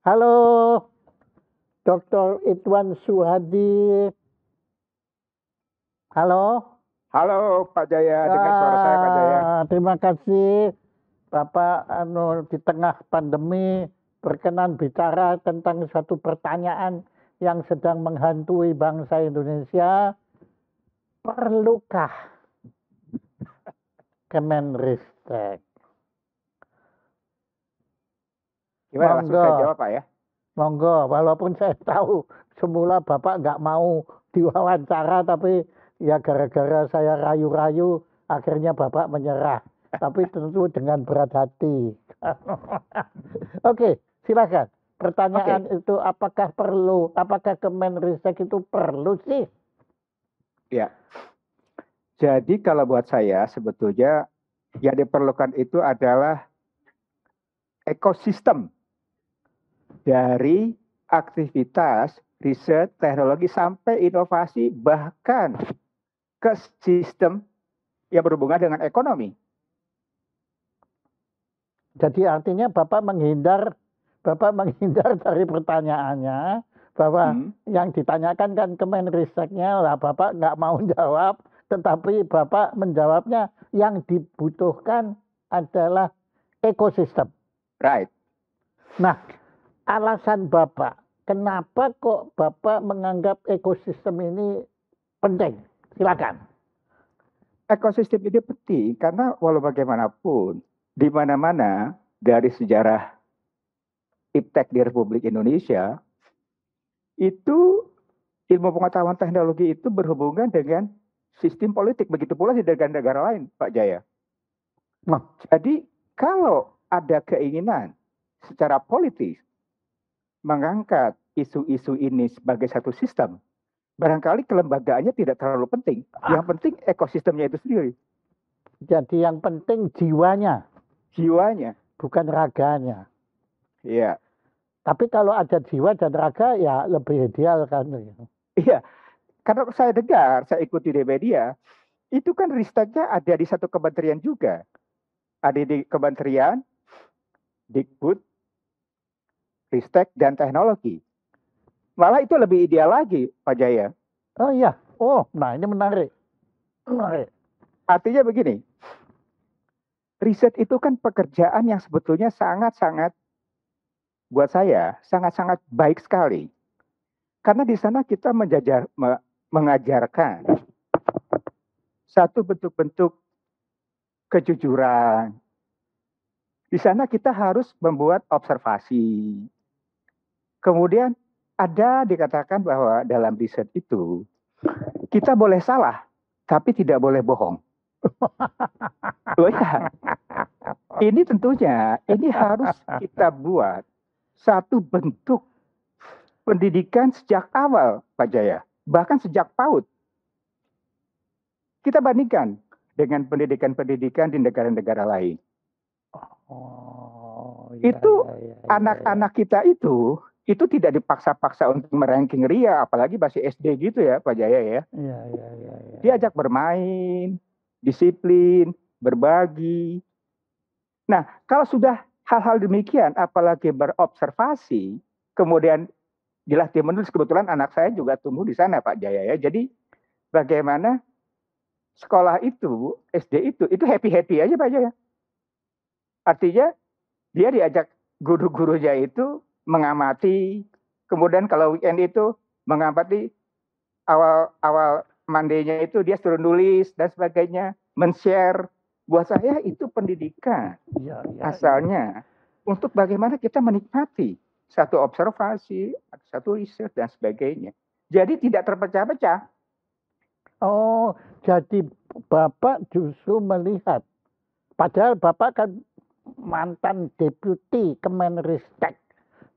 Halo, Dr. Idwan Suhadi. Halo. Halo Pak Jaya, dengar suara saya Pak Jaya. Terima kasih Bapak di tengah pandemi berkenan bicara tentang suatu pertanyaan yang sedang menghantui bangsa Indonesia. Perlukah Kemenristek? Gimana langsung saya jawab Pak ya? Monggo, walaupun saya tahu semula Bapak nggak mau diwawancara, tapi ya gara-gara saya rayu-rayu, akhirnya Bapak menyerah. Tapi tentu dengan berat hati. Oke, silakan. Pertanyaan itu apakah Kemenristek itu perlu sih? Ya. Jadi kalau buat saya sebetulnya yang diperlukan itu adalah ekosistem dari aktivitas riset, teknologi sampai inovasi bahkan ke sistem yang berhubungan dengan ekonomi. Jadi artinya Bapak menghindar dari pertanyaannya bahwa yang ditanyakan kan Kemenristeknya lah, Bapak nggak mau jawab, tetapi Bapak menjawabnya yang dibutuhkan adalah ekosistem. Right. Nah, alasan Bapak, kenapa kok Bapak menganggap ekosistem ini penting? Silakan. Ekosistem ini penting karena walau bagaimanapun di mana-mana dari sejarah iptek di Republik Indonesia itu ilmu pengetahuan teknologi itu berhubungan dengan sistem politik, begitu pula di negara-negara lain, Pak Jaya. Nah, jadi kalau ada keinginan secara politis mengangkat isu-isu ini sebagai satu sistem, barangkali kelembagaannya tidak terlalu penting. Yang penting ekosistemnya itu sendiri. Jadi yang penting jiwanya. Jiwanya. Bukan raganya. Iya. Tapi kalau ada jiwa dan raga ya lebih ideal kan. Iya. Karena saya dengar, saya ikuti di media, itu kan risteknya ada di satu kementerian juga. Ada di Kementerian Dikbud, Ristek, dan Teknologi. Malah itu lebih ideal lagi, Pak Jaya. Oh iya, nah ini menarik. Artinya begini, riset itu kan pekerjaan yang sebetulnya sangat-sangat, buat saya, sangat-sangat baik sekali. Karena di sana kita mengajarkan satu bentuk-bentuk kejujuran. Di sana kita harus membuat observasi. Kemudian ada dikatakan bahwa dalam riset itu kita boleh salah, tapi tidak boleh bohong. Oh ya, ini tentunya ini harus kita buat satu bentuk pendidikan sejak awal, Pak Jaya, bahkan sejak PAUD. Kita bandingkan dengan pendidikan-pendidikan di negara-negara lain. Itu anak-anak kita itu tidak dipaksa-paksa untuk meranking RIA, apalagi masih SD gitu ya, Pak Jaya ya. Diajak bermain, disiplin, berbagi. Nah, kalau sudah hal-hal demikian, apalagi berobservasi, kemudian dilatih menulis, kebetulan anak saya juga tumbuh di sana, Pak Jaya ya. Jadi bagaimana sekolah itu, SD itu happy-happy aja Pak Jaya. Artinya dia diajak guru-gurunya itu mengamati, kemudian kalau weekend itu mengamati awal Monday-nya itu dia suruh nulis dan sebagainya, men-share. Buat saya itu pendidikan asalnya untuk bagaimana kita menikmati satu observasi, satu riset dan sebagainya. Jadi tidak terpecah-pecah. Oh, jadi Bapak justru melihat, padahal Bapak kan mantan deputi Kemenristek,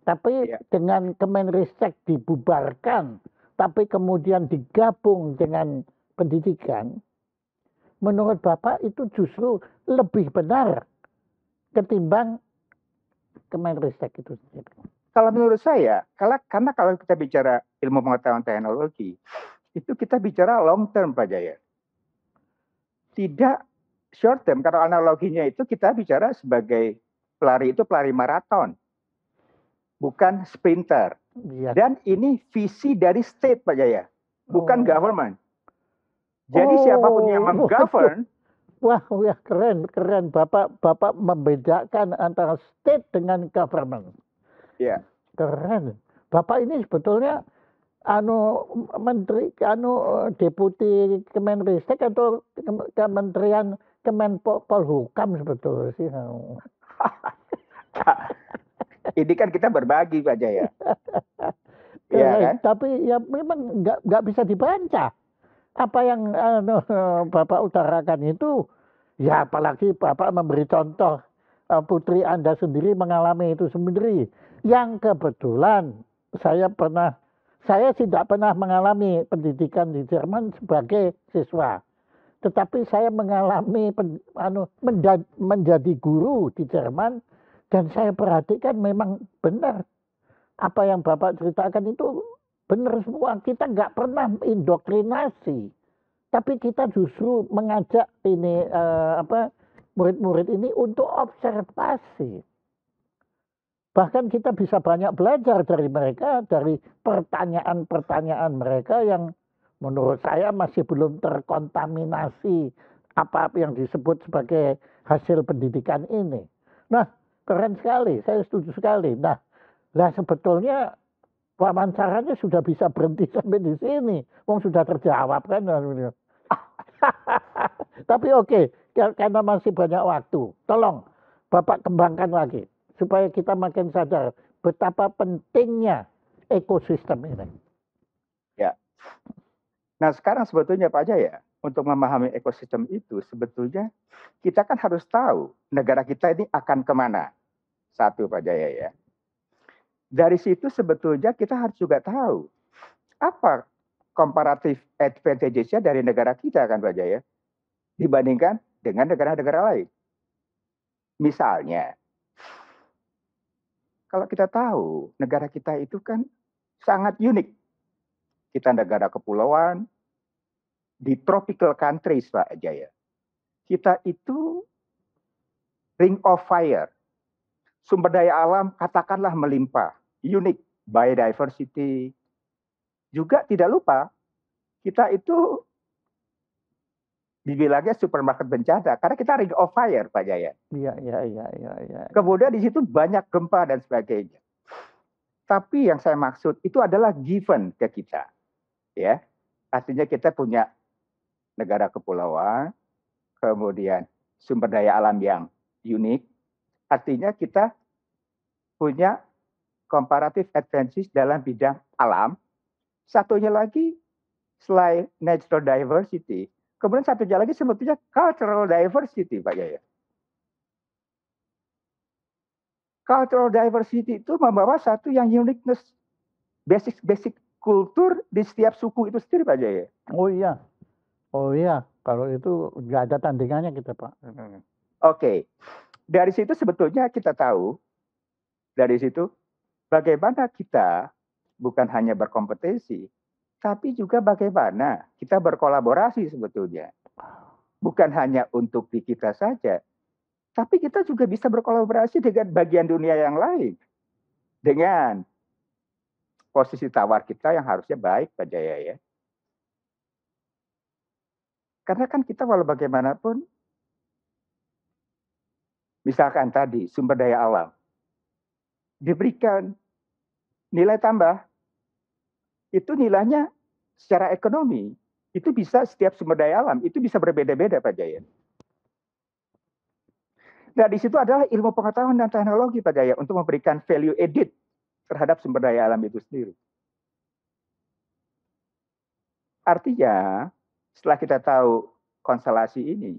tapi dengan Kemenristek dibubarkan, tapi kemudian digabung dengan pendidikan, menurut Bapak itu justru lebih benar ketimbang Kemenristek itu sendiri. Kalau menurut saya, karena kalau kita bicara ilmu pengetahuan teknologi, itu kita bicara long term Pak Jaya. Tidak short term. Kalau analoginya itu kita bicara sebagai pelari itu pelari maraton. bukan sprinter. Iya. Dan ini visi dari state, Pak Jaya, bukan government. Jadi siapapun yang menggovern, wah, keren. Bapak membedakan antara state dengan government. Ya. Keren. Bapak ini sebetulnya menteri deputi Kemenristek atau Kementerian Kemenpolhukam sebetulnya sih. Ini kan kita berbagi, Pak Jaya. Ya, kan? Tapi ya memang nggak bisa dibaca. Apa yang Bapak utarakan itu, ya apalagi Bapak memberi contoh putri Anda sendiri mengalami itu sendiri. Yang kebetulan saya tidak pernah mengalami pendidikan di Jerman sebagai siswa. Tetapi saya mengalami menjadi guru di Jerman dan saya perhatikan memang benar apa yang Bapak ceritakan itu benar semua. Kita nggak pernah indoktrinasi, tapi kita justru mengajak ini murid-murid ini untuk observasi. Bahkan kita bisa banyak belajar dari mereka, dari pertanyaan-pertanyaan mereka yang menurut saya masih belum terkontaminasi apa yang disebut sebagai hasil pendidikan ini. Nah, keren sekali, saya setuju sekali. Nah, sebetulnya wawancaranya sudah bisa berhenti sampai di sini. Wong sudah terjawab kan. Tapi oke, karena masih banyak waktu. Tolong Bapak kembangkan lagi supaya kita makin sadar betapa pentingnya ekosistem ini. Ya. Nah, sekarang sebetulnya Pak Jaya, untuk memahami ekosistem itu sebetulnya kita kan harus tahu negara kita ini akan kemana. Satu, Pak Jaya ya. Dari situ sebetulnya kita harus juga tahu apa comparative advantage-nya dari negara kita kan Pak Jaya dibandingkan dengan negara-negara lain. Misalnya, kalau kita tahu negara kita itu kan sangat unik. Kita negara kepulauan di tropical countries Pak Jaya. Kita itu ring of fire. Sumber daya alam katakanlah melimpah, unik, biodiversity. Juga tidak lupa kita itu dibilangnya supermarket bencana karena kita ring of fire Pak Jaya. Iya. Kemudian di situ banyak gempa dan sebagainya. Tapi yang saya maksud itu adalah given ke kita. Ya. Artinya kita punya negara kepulauan, kemudian sumber daya alam yang unik. Artinya kita punya comparative advantage dalam bidang alam. Satunya lagi selain natural diversity, kemudian satunya lagi sebetulnya cultural diversity, Pak Jaya. Cultural diversity itu membawa satu yang uniqueness, basic kultur di setiap suku itu sendiri, Pak Jaya. Oh iya, kalau itu nggak ada tandingannya kita, Pak. Oke. Dari situ sebetulnya kita tahu, dari situ bagaimana kita bukan hanya berkompetisi, tapi juga bagaimana kita berkolaborasi sebetulnya. Bukan hanya untuk di kita saja, tapi kita juga bisa berkolaborasi dengan bagian dunia yang lain. Dengan posisi tawar kita yang harusnya baik, Pak Jaya ya. Karena kan kita walau bagaimanapun, misalkan tadi sumber daya alam, diberikan nilai tambah, itu nilainya secara ekonomi, itu bisa setiap sumber daya alam, itu bisa berbeda-beda Pak Jaya. Nah di situ adalah ilmu pengetahuan dan teknologi Pak Jaya untuk memberikan value added terhadap sumber daya alam itu sendiri. Artinya setelah kita tahu konstelasi ini,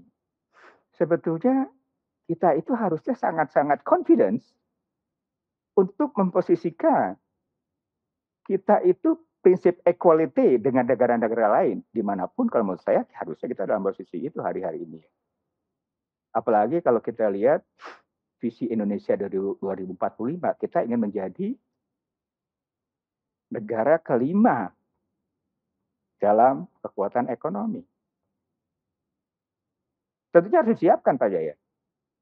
sebetulnya kita itu harusnya sangat-sangat confidence untuk memposisikan kita itu prinsip equality dengan negara-negara lain. Dimanapun kalau menurut saya harusnya kita dalam posisi itu hari-hari ini. Apalagi kalau kita lihat visi Indonesia dari 2045, kita ingin menjadi negara kelima dalam kekuatan ekonomi. Tentunya harus disiapkan Pak Jaya.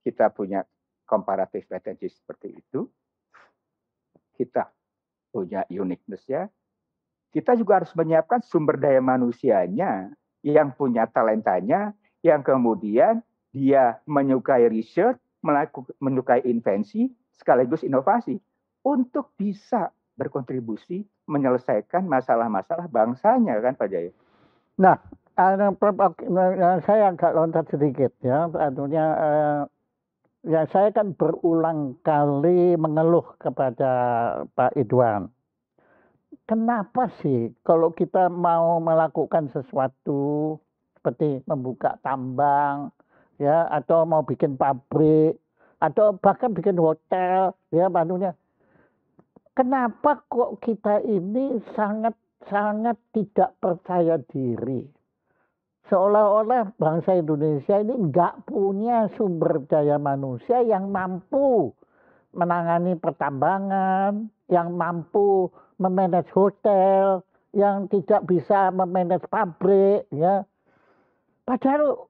Kita punya comparative advantage seperti itu. kita punya uniqueness-nya, kita juga harus menyiapkan sumber daya manusianya yang punya talentanya, yang kemudian dia menyukai research, menyukai invensi, sekaligus inovasi untuk bisa berkontribusi menyelesaikan masalah-masalah bangsanya, kan Pak Jaya. Nah, saya agak loncat sedikit ya, artinya ya saya kan berulang kali mengeluh kepada Pak Idwan. Kenapa sih kalau kita mau melakukan sesuatu seperti membuka tambang ya atau mau bikin pabrik atau bahkan bikin hotel ya Bandungnya, kenapa kok kita ini sangat sangat tidak percaya diri? Seolah-olah bangsa Indonesia ini nggak punya sumber daya manusia yang mampu menangani pertambangan, yang mampu memanage hotel, yang tidak bisa memanage pabrik, ya. Padahal,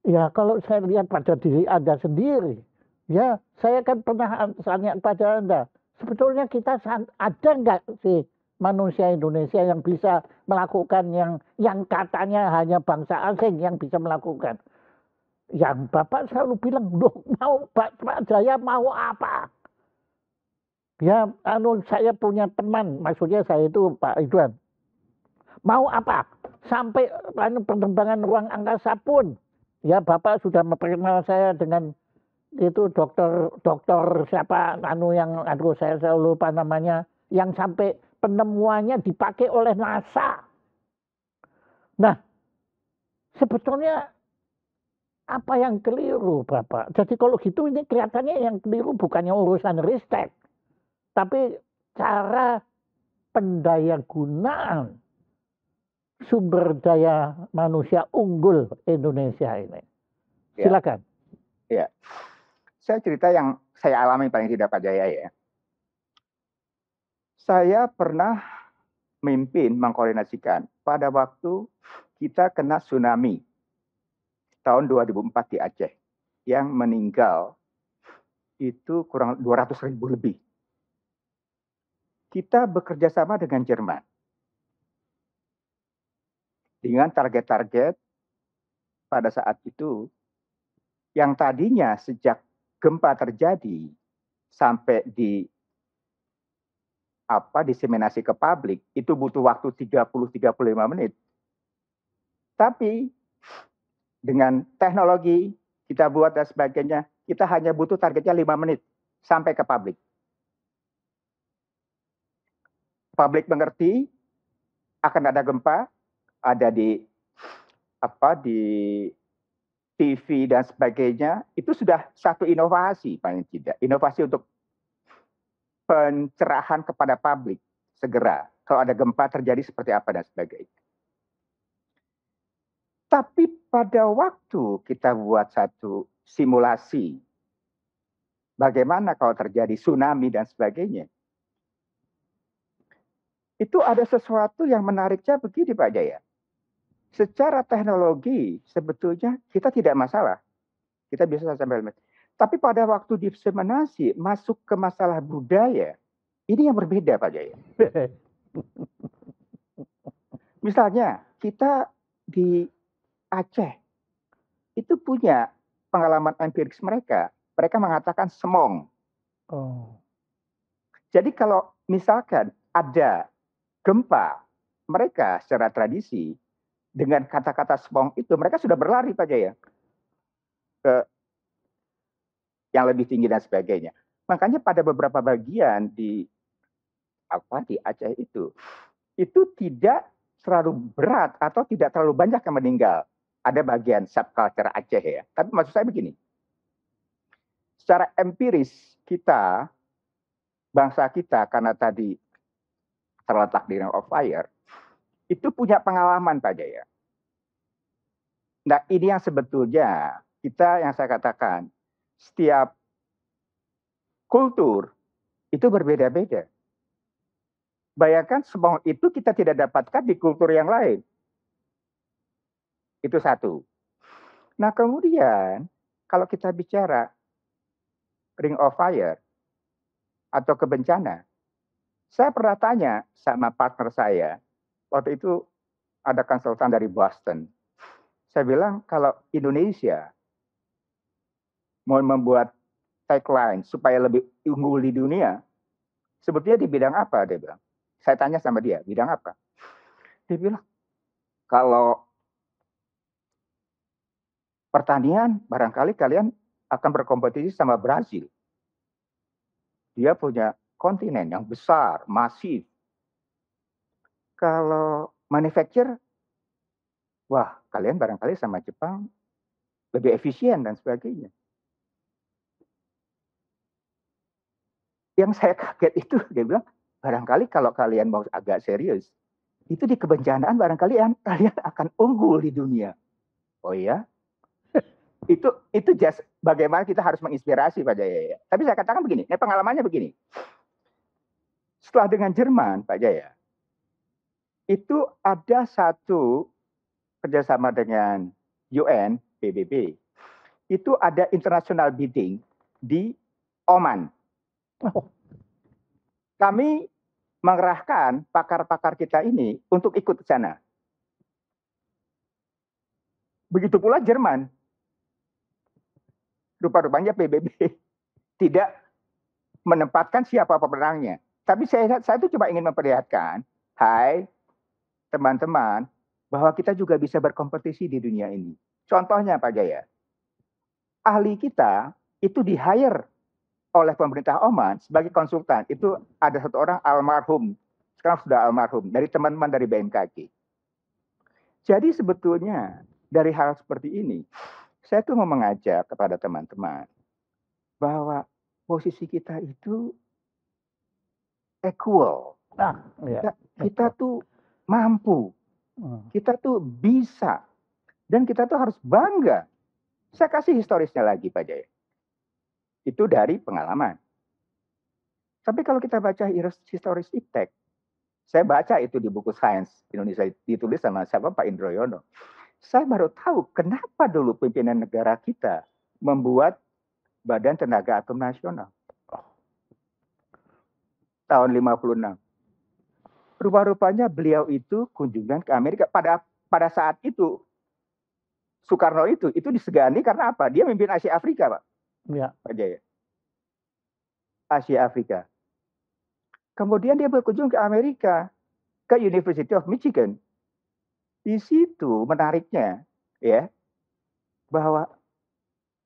ya kalau saya lihat pada diri Anda sendiri, ya, saya kan pernah tanya pada Anda, sebetulnya kita ada nggak sih manusia Indonesia yang bisa melakukan yang katanya hanya bangsa asing yang bisa melakukan? Yang Bapak selalu bilang, loh mau Pak Jaya mau apa? Ya, saya punya teman, maksudnya saya itu Pak Ridwan. Mau apa? Sampai penerbangan ruang angkasa pun, ya Bapak sudah memperkenalkan saya dengan itu dokter siapa yang saya selalu lupa namanya, yang sampai penemuannya dipakai oleh NASA. Nah, sebetulnya apa yang keliru Bapak? Jadi kalau gitu ini kelihatannya yang keliru bukannya urusan ristek, tapi cara pendayagunaan sumber daya manusia unggul Indonesia ini. Silakan. Ya. Saya cerita yang saya alami paling tidak Pak Jaya ya. Saya pernah mengkoordinasikan pada waktu kita kena tsunami tahun 2004 di Aceh yang meninggal itu kurang 200.000 lebih. Kita bekerja sama dengan Jerman dengan target-target pada saat itu yang tadinya sejak gempa terjadi sampai diseminasi ke publik itu butuh waktu 30-35 menit. Tapi dengan teknologi kita buat dan sebagainya, kita hanya butuh targetnya 5 menit sampai ke publik. Publik mengerti akan ada gempa, ada di TV dan sebagainya, itu sudah satu inovasi paling tidak. Inovasi untuk pencerahan kepada publik segera. Kalau ada gempa terjadi seperti apa dan sebagainya. Tapi pada waktu kita buat satu simulasi, bagaimana kalau terjadi tsunami dan sebagainya, itu ada sesuatu yang menariknya begini Pak Jaya. Secara teknologi sebetulnya kita tidak masalah. Kita bisa sampai. Tapi pada waktu diseminasi masuk ke masalah budaya, ini yang berbeda Pak Jaya. Misalnya kita di Aceh itu punya pengalaman empiris mereka. Mereka mengatakan semong. Oh. Jadi kalau misalkan ada gempa, mereka secara tradisi dengan kata-kata semong itu mereka sudah berlari Pak Jaya ke yang lebih tinggi dan sebagainya. Makanya pada beberapa bagian di Aceh itu tidak terlalu berat atau tidak terlalu banyak yang meninggal. Ada bagian subculture Aceh ya. Tapi maksud saya begini, secara empiris kita, bangsa kita karena tadi terletak di Ring of Fire, itu punya pengalaman Pak Jaya. Nah ini yang sebetulnya kita yang saya katakan, setiap kultur itu berbeda-beda. Bayangkan semua itu kita tidak dapatkan di kultur yang lain. Itu satu. Nah kemudian kalau kita bicara Ring of Fire, atau ke bencana. Saya pernah tanya sama partner saya, waktu itu ada konsultan dari Boston. Saya bilang kalau Indonesia mau membuat tagline supaya lebih unggul di dunia, sebetulnya di bidang apa? Dia bilang. Saya tanya sama dia, bidang apa? Dia bilang, kalau pertanian, barangkali kalian akan berkompetisi sama Brazil. Dia punya kontinen yang besar, masif. Kalau manufacture, wah kalian barangkali sama Jepang lebih efisien dan sebagainya. Yang saya kaget itu, dia bilang, barangkali kalau kalian mau agak serius, itu di kebencanaan barangkali kalian akan unggul di dunia. Oh iya? Itu just bagaimana kita harus menginspirasi Pak Jaya. Tapi saya katakan begini, pengalamannya begini. Setelah dengan Jerman, Pak Jaya, itu ada satu kerjasama dengan UN, PBB, itu ada international bidding di Oman. Kami mengerahkan pakar-pakar kita ini untuk ikut ke sana. Begitu pula Jerman. Rupa-rupanya PBB tidak menempatkan siapa pemenangnya. Tapi saya itu cuma ingin memperlihatkan, hai teman-teman, bahwa kita juga bisa berkompetisi di dunia ini. Contohnya Pak Jaya, ahli kita itu di-hire oleh pemerintah Oman sebagai konsultan. Itu ada satu orang almarhum, sekarang sudah almarhum, dari teman-teman dari BMKG. Jadi sebetulnya dari hal seperti ini, saya tuh mau mengajak kepada teman-teman bahwa posisi kita itu equal. Kita tuh mampu, kita tuh bisa, dan kita tuh harus bangga. Saya kasih historisnya lagi Pak Jaya. Itu dari pengalaman. Tapi kalau kita baca historis IPTEK, saya baca itu di buku Sains Indonesia, ditulis sama siapa, Pak Indroyono. Saya baru tahu kenapa dulu pimpinan negara kita membuat Badan Tenaga Atom Nasional. Tahun 56. Rupa-rupanya beliau itu kunjungan ke Amerika. Pada saat itu, Soekarno itu disegani karena apa? Dia memimpin Asia Afrika, Pak. Ya. Pak Jaya. Asia Afrika. Kemudian dia berkunjung ke Amerika, ke University of Michigan. Di situ menariknya, ya, bahwa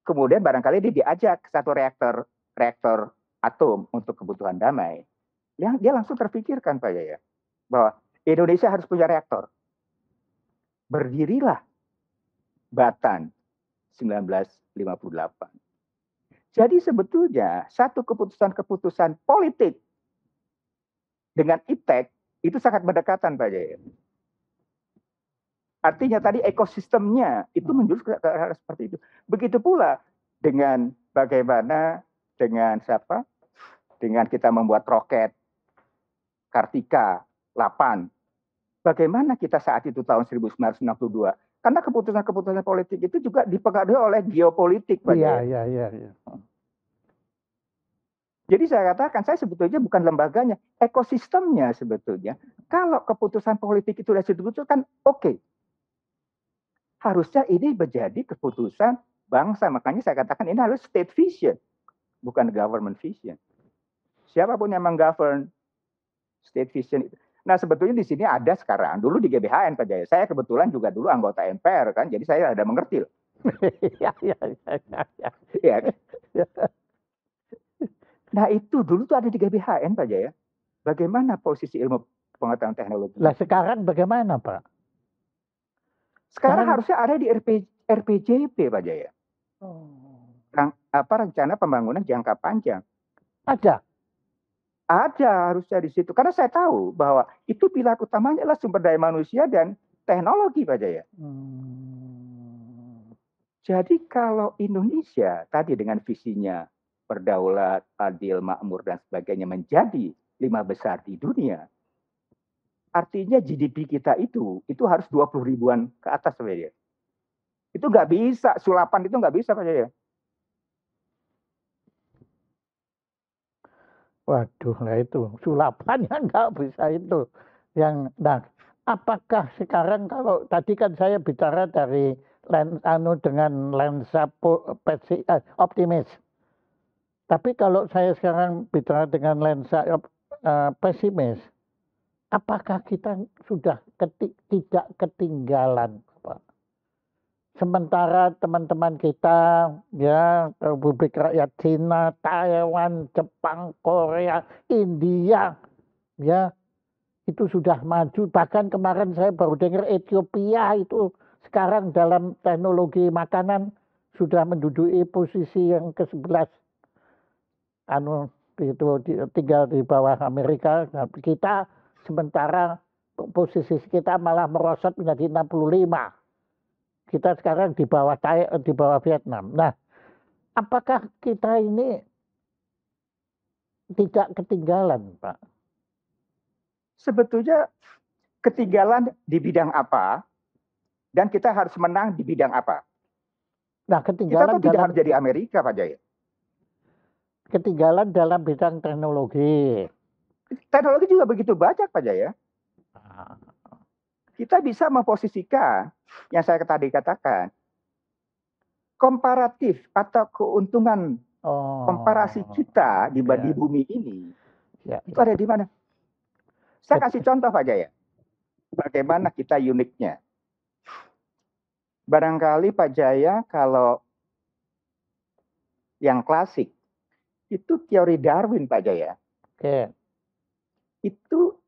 kemudian barangkali dia diajak ke satu reaktor atom untuk kebutuhan damai. Dia langsung terpikirkan Pak Jaya, bahwa Indonesia harus punya reaktor. Berdirilah Batan 1958. Jadi sebetulnya satu keputusan-keputusan politik dengan IPTEK itu sangat berdekatan Pak Jaya. Artinya tadi ekosistemnya itu menjurus ke arah seperti itu. Begitu pula dengan bagaimana dengan siapa? Dengan kita membuat roket Kartika 8. Bagaimana kita saat itu tahun 1962? Karena keputusan-keputusan politik itu juga dipengaruhi oleh geopolitik, Pak. Iya. Jadi saya katakan, saya sebetulnya bukan lembaganya, ekosistemnya sebetulnya. Kalau keputusan politik itu sudah diputuskan, oke. Harusnya ini menjadi keputusan bangsa. Makanya saya katakan ini harus state vision, bukan government vision. Siapapun yang menggovern state vision itu. Nah sebetulnya di sini ada sekarang. Dulu di GBHN Pak Jaya. Saya kebetulan juga dulu anggota MPR kan. Jadi saya ada mengerti. Ya. Nah itu dulu tuh ada di GBHN Pak Jaya. Bagaimana posisi ilmu pengetahuan teknologi? Lah sekarang bagaimana Pak? Sekarang harusnya ada di RPJP Pak Jaya. Rencana pembangunan jangka panjang. Ada harusnya di situ. Karena saya tahu bahwa itu pilar utamanya adalah sumber daya manusia dan teknologi Pak Jaya. Jadi kalau Indonesia tadi dengan visinya berdaulat, adil, makmur dan sebagainya menjadi 5 besar di dunia. Artinya GDP kita itu harus 20 ribuan ke atas Pak Jaya. Itu nggak bisa, sulapan itu nggak bisa Pak Jaya. Waduh, nah itu sulapannya nggak bisa itu. Nah, apakah sekarang kalau tadi kan saya bicara dari dengan lensa optimis. Tapi kalau saya sekarang bicara dengan lensa pesimis, apakah kita sudah tidak ketinggalan, Pak? Sementara teman-teman kita, ya, Republik Rakyat Cina, Taiwan, Jepang, Korea, India, ya, itu sudah maju. Bahkan kemarin saya baru dengar Ethiopia itu sekarang dalam teknologi makanan sudah menduduki posisi yang ke-11. Itu tinggal di bawah Amerika. Nah, kita sementara posisi kita malah merosot menjadi 65. Kita sekarang di bawah Vietnam. Nah, apakah kita ini tidak ketinggalan, Pak? Sebetulnya ketinggalan di bidang apa dan kita harus menang di bidang apa? Nah, ketinggalan kita tidak harus jadi Amerika, Pak Jaya. Ketinggalan dalam bidang teknologi. Teknologi juga begitu banyak, Pak Jaya. Kita bisa memposisikan yang saya tadi katakan komparatif atau keuntungan komparasi kita di bumi ini itu ada di mana? Saya kasih contoh Pak Jaya. Bagaimana kita uniknya. Barangkali Pak Jaya kalau yang klasik itu teori Darwin Pak Jaya. Itu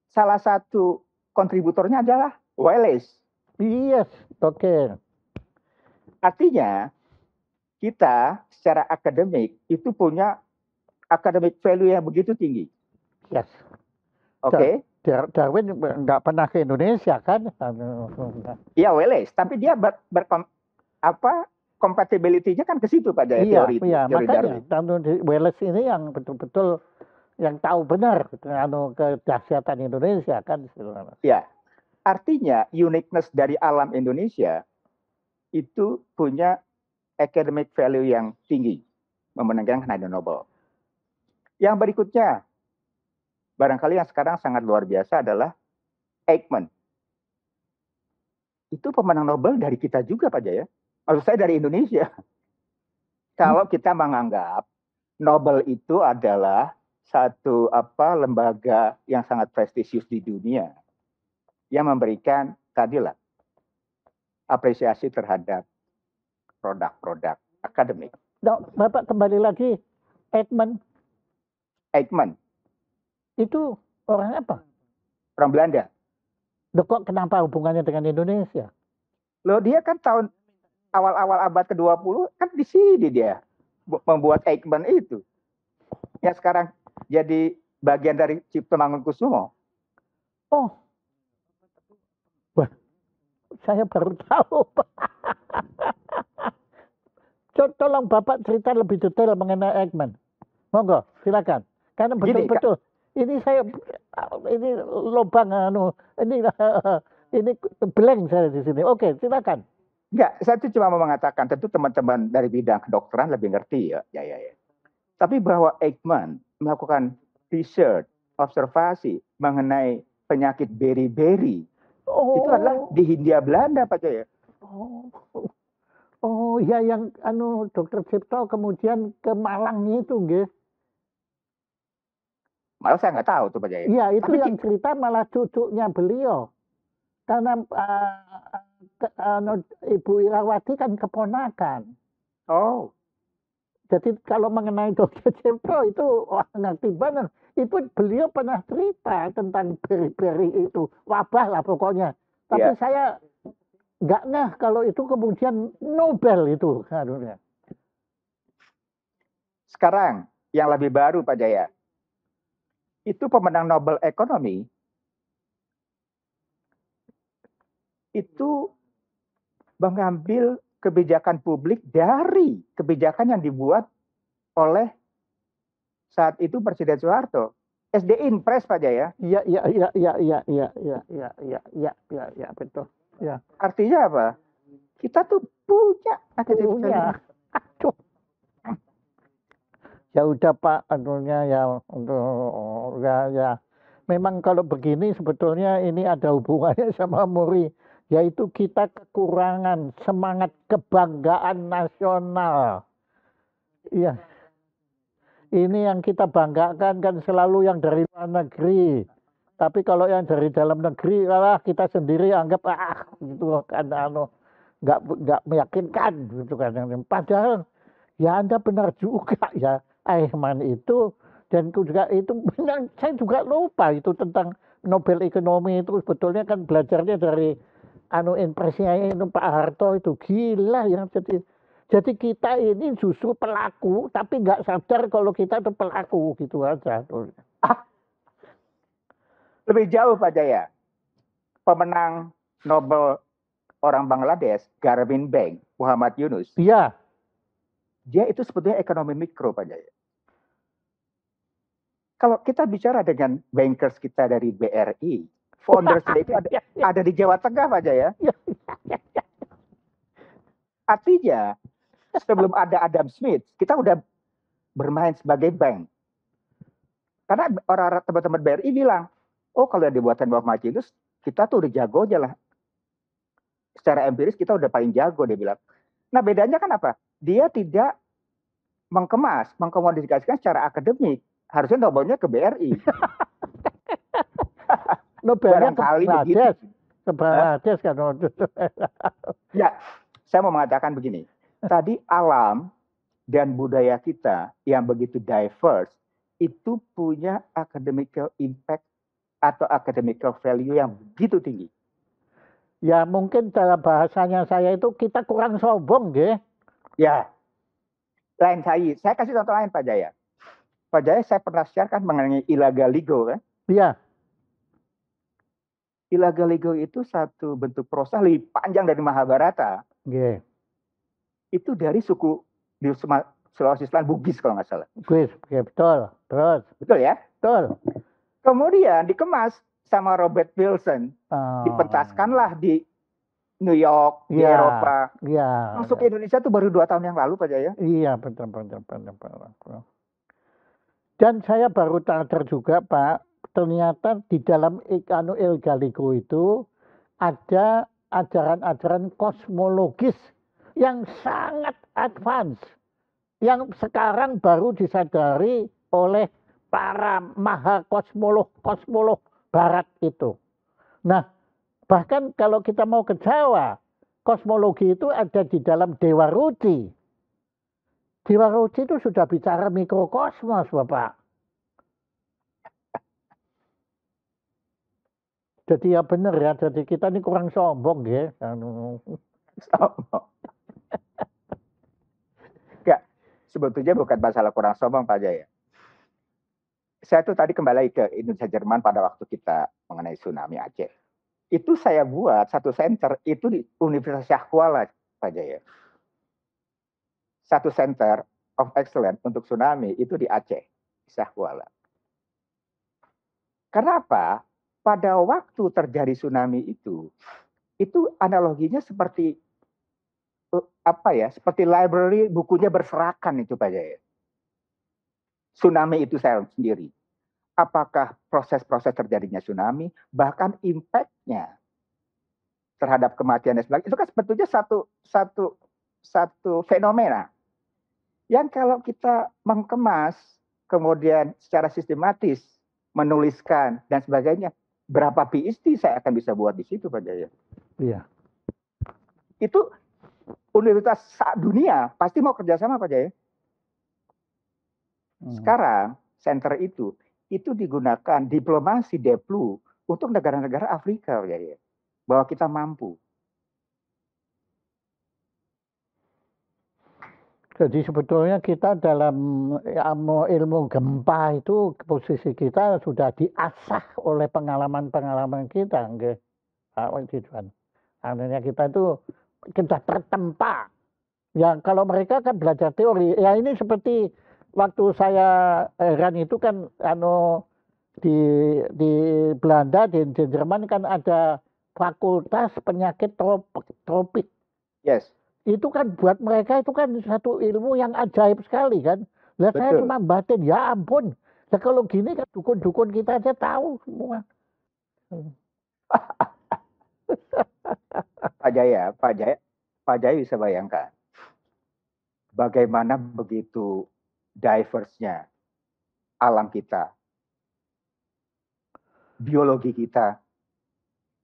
salah satu kontributornya adalah Wallace. Yes, Artinya kita secara akademik itu punya academic value yang begitu tinggi. Yes. Oke. Darwin nggak pernah ke Indonesia kan? Iya Wallace, tapi dia compatibility-nya kan ke situ Pak Jaya, teori makanya Wallace ini yang betul-betul yang tahu benar kedahsyatan Indonesia kan. Ya, artinya uniqueness dari alam Indonesia itu punya academic value yang tinggi, memenangkan hadiah Nobel. Yang berikutnya, barangkali yang sekarang sangat luar biasa adalah Eichmann. Itu pemenang Nobel dari kita juga Pak Jaya. Maksud saya dari Indonesia. Kalau kita menganggap Nobel itu adalah satu lembaga yang sangat prestisius di dunia yang memberikan tadilah apresiasi terhadap produk-produk akademik. Bapak kembali lagi Eichmann. Itu orang apa? Orang Belanda. Loh, kok kenapa hubungannya dengan Indonesia? Loh dia kan tahun awal-awal abad ke-20 kan di sini dia membuat Eichmann itu. Yang sekarang jadi bagian dari Cipto Mangunkusumo. Oh. Wah, saya baru tahu. Tolong Bapak cerita lebih detail mengenai Eichmann. Monggo, silakan. Karena betul-betul ini lubang ini blank saya di sini. Oke, silakan. Enggak, saya itu cuma mau mengatakan tentu teman-teman dari bidang kedokteran lebih ngerti ya. Tapi bahwa Eichmann melakukan research, observasi mengenai penyakit beri-beri itu adalah di Hindia Belanda Pak Jaya. Oh ya, yang Dokter Cipto kemudian ke Malang itu nggih. Malah saya nggak tahu tuh Pak Jaya. Iya, itu yang cerita malah cucunya beliau. Karena Ibu Irawati kan keponakan. Oh. Jadi kalau mengenai Dokter Cipto itu ngerti banget. Itu beliau pernah cerita tentang beri-beri itu. Wabah lah pokoknya. Tapi saya nggak ngeh kalau itu kemudian Nobel itu. Sekarang yang lebih baru Pak Jaya. Itu pemenang Nobel Ekonomi itu mengambil kebijakan publik dari kebijakan yang dibuat oleh saat itu Presiden Soeharto. SD Impres Pak Jaya. Iya, betul. Ya. Artinya apa? Kita tuh punya. Aduh. Ya udah Pak, anunya ya untuk ya memang kalau begini sebetulnya ini ada hubungannya sama Muri, yaitu kita kekurangan semangat kebanggaan nasional. Iya, ini yang kita banggakan kan selalu yang dari luar negeri. Tapi kalau yang dari dalam negeri, lah kita sendiri anggap gitu kan nggak meyakinkan gitu kan. Padahal ya Anda benar juga ya, Eichmann itu dan juga itu benar, saya juga lupa itu tentang Nobel Ekonomi itu sebetulnya kan belajarnya dari impresinya itu Pak Harto itu gila ya, jadi kita ini justru pelaku tapi nggak sadar kalau kita itu pelaku gitu aja. Lebih jauh Pak Jaya, pemenang Nobel orang Bangladesh, Grameen Bank, Muhammad Yunus. Iya. Dia itu sebetulnya ekonomi mikro Pak Jaya. Kalau kita bicara dengan bankers kita dari BRI, foundersnya itu ada di Jawa Tengah Pak Jaya. Artinya sebelum ada Adam Smith, kita udah bermain sebagai bank. Karena orang-orang teman-teman BRI bilang, oh kalau yang dibuatkan Muhammad Yunus, kita tuh udah jago aja lah. Secara empiris kita udah paling jago, dia bilang. Nah bedanya kan apa? Dia tidak mengkomodifikasikan secara akademik. Harusnya Nobelnya ke BRI. Nobelnya ke Bangladesh. Ke Bangladesh kan. Ya, saya mau mengatakan begini. Tadi alam dan budaya kita yang begitu diverse, itu punya academical impact atau academical value yang begitu tinggi. Ya mungkin dalam bahasanya saya itu kita kurang sombong, ya. Ya, lain saya kasih contoh lain Pak Jaya. Pak Jaya saya pernah siarkan mengenai Ilaga Ligo kan? Iya. Ilaga Ligo itu satu bentuk prosa lebih panjang dari Mahabharata. Yeah. Itu dari suku di Sulawesi Selatan Bugis kalau nggak salah. Bugis, ya, betul. Terus. Betul ya? Betul. Kemudian dikemas sama Robert Wilson, dipentaskanlah di New York, di Eropa. Iya. Masuk ke Indonesia tuh baru 2 tahun yang lalu Pak Jaya. Iya, betul. Dan saya baru sadar juga Pak, ternyata di dalam Ilaga Ligo itu ada ajaran-ajaran kosmologis yang sangat advance, yang sekarang baru disadari oleh para maha kosmolog barat itu. Nah, bahkan kalau kita mau ke Jawa, kosmologi itu ada di dalam Dewa Ruci. Dewa Ruci itu sudah bicara mikrokosmos, Bapak. Jadi ya benar ya, jadi kita ini kurang sombong ya. Sombong. Enggak, sebetulnya bukan masalah kurang sombong Pak Jaya. Saya tuh tadi kembali ke Indonesia Jerman pada waktu kita mengenai tsunami Aceh. Itu saya buat satu center itu di Universitas Syah Kuala, Pak Jaya. Satu center of excellence untuk tsunami itu di Aceh, Syah Kuala. Karena apa? Pada waktu terjadi tsunami itu analoginya seperti seperti library bukunya berserakan itu Pak Jaya. Tsunami itu saya sendiri. Apakah proses-proses terjadinya tsunami, bahkan impact-nya terhadap kematian dan sebagainya, itu kan sebetulnya satu fenomena yang kalau kita mengemas, kemudian secara sistematis menuliskan dan sebagainya, berapa PhD saya akan bisa buat di situ Pak Jaya? Iya. Itu universitas dunia pasti mau kerjasama Pak Jaya. Sekarang center itu digunakan diplomasi Deplu untuk negara-negara Afrika Pak Jaya. Bahwa kita mampu. Jadi sebetulnya kita dalam ilmu gempa itu posisi kita sudah diasah oleh pengalaman-pengalaman kita, nggih. Artinya kita itu kita tertempa. Ya kalau mereka kan belajar teori. Ya ini seperti waktu saya heran itu kan di Belanda di Jerman kan ada fakultas penyakit tropik. Yes. Itu kan buat mereka itu kan satu ilmu yang ajaib sekali kan. Lah saya cuma batin, ya ampun. Nah, kalau gini kan dukun-dukun kita aja tahu semua. Pak Jaya bisa bayangkan bagaimana begitu diverse-nya alam kita, biologi kita,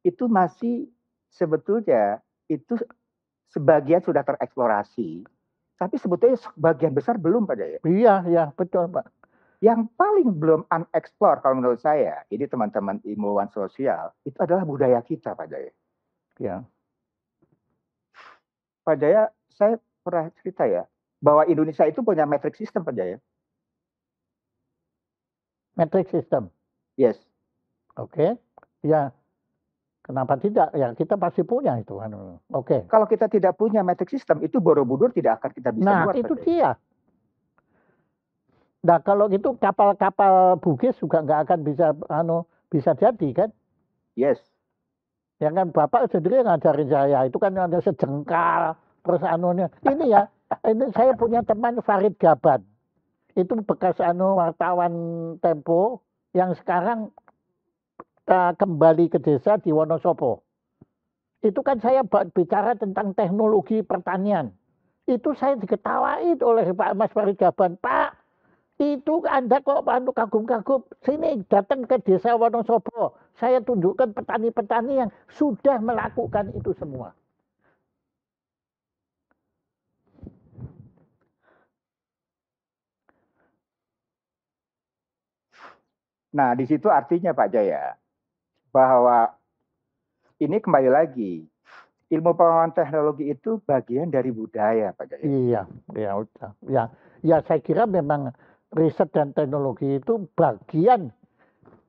itu masih sebetulnya itu sebagian sudah tereksplorasi, tapi sebetulnya sebagian besar belum, Pak Jaya. Iya, betul, Pak. Yang paling belum uneksplor kalau menurut saya, ini teman-teman ilmuwan sosial, itu adalah budaya kita, Pak Jaya. Ya. Pak Jaya, saya pernah cerita ya, bahwa Indonesia itu punya metric system, Pak Jaya. Metric system? Yes. Oke. Ya. Kenapa tidak? Ya kita pasti punya itu. Oke. Kalau kita tidak punya metric system, itu Borobudur tidak akan kita bisa buat. Nah, itu dia. Nah, kalau gitu kapal-kapal Bugis juga nggak akan bisa jadi kan? Yes. Ya kan Bapak sendiri ngajarin saya, itu kan ada sejengkal terus Ini ya, ini saya punya teman Farid Gaban. Itu bekas wartawan Tempo yang sekarang kembali ke desa di Wonosobo. Itu kan saya bicara tentang teknologi pertanian. Itu saya diketawain oleh Pak Mas Farid Gaban. Pak, itu Anda kok kagum-kagum. Sini datang ke desa Wonosobo. Saya tunjukkan petani-petani yang sudah melakukan itu semua. Nah, di situ artinya Pak Jaya, bahwa ini kembali lagi, ilmu pengetahuan teknologi itu bagian dari budaya, Pak Jaya. Iya, udah. Ya, saya kira memang riset dan teknologi itu bagian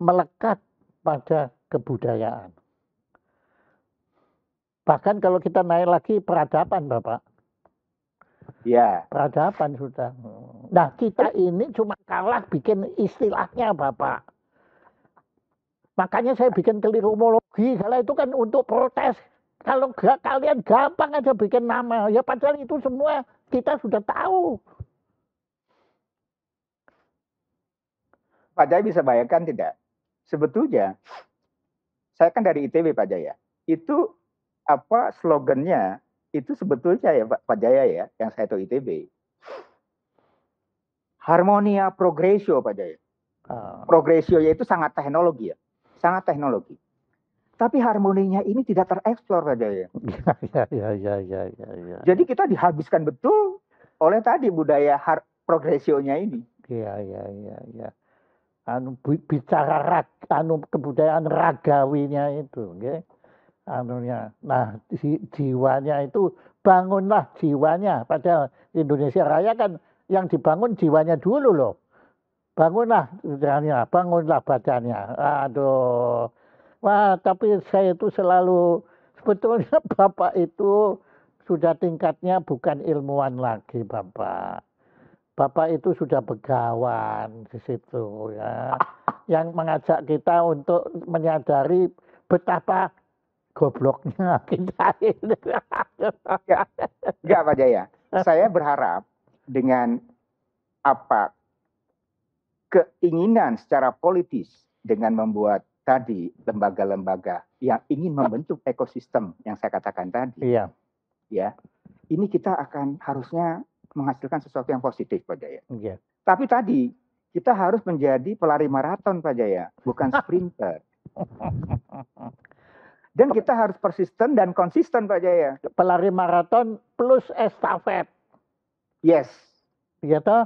melekat pada kebudayaan. Bahkan kalau kita naik lagi peradaban, Bapak. Ya. Peradaban sudah. Nah, kita ini cuma kalah bikin istilahnya, Bapak. Makanya saya bikin kelirumologi, kalau itu kan untuk protes. Kalau kalian gampang aja bikin nama, ya padahal itu semua kita sudah tahu. Pak Jaya bisa bayangkan tidak? Sebetulnya, saya kan dari ITB Pak Jaya. Itu apa slogannya? Itu sebetulnya ya Pak Jaya ya, yang saya tahu ITB. Harmonia progresio Pak Jaya. Progresio itu sangat teknologi ya. Sangat teknologi. Tapi harmoninya ini tidak tereksplor Pak Jaya. Ya. Jadi kita dihabiskan betul oleh tadi budaya progresionya ini. Iya. Bicara kebudayaan ragawinya itu, okay? Nah, jiwanya itu bangunlah jiwanya. Padahal Indonesia Raya kan yang dibangun jiwanya dulu loh. Bangunlah badannya. Aduh. Wah, tapi saya itu selalu sebetulnya Bapak itu sudah tingkatnya bukan ilmuwan lagi, Bapak. Bapak itu sudah begawan di situ ya. Yang mengajak kita untuk menyadari betapa gobloknya kita ini. Enggak Pak Jaya. Saya berharap dengan keinginan secara politis dengan membuat tadi lembaga-lembaga yang ingin membentuk ekosistem yang saya katakan tadi. Iya. Ya. Ini kita akan harusnya menghasilkan sesuatu yang positif Pak Jaya. Iya. Tapi tadi kita harus menjadi pelari maraton Pak Jaya, bukan sprinter. Dan kita harus persisten dan konsisten Pak Jaya. Pelari maraton plus estafet. Yes. Iya toh?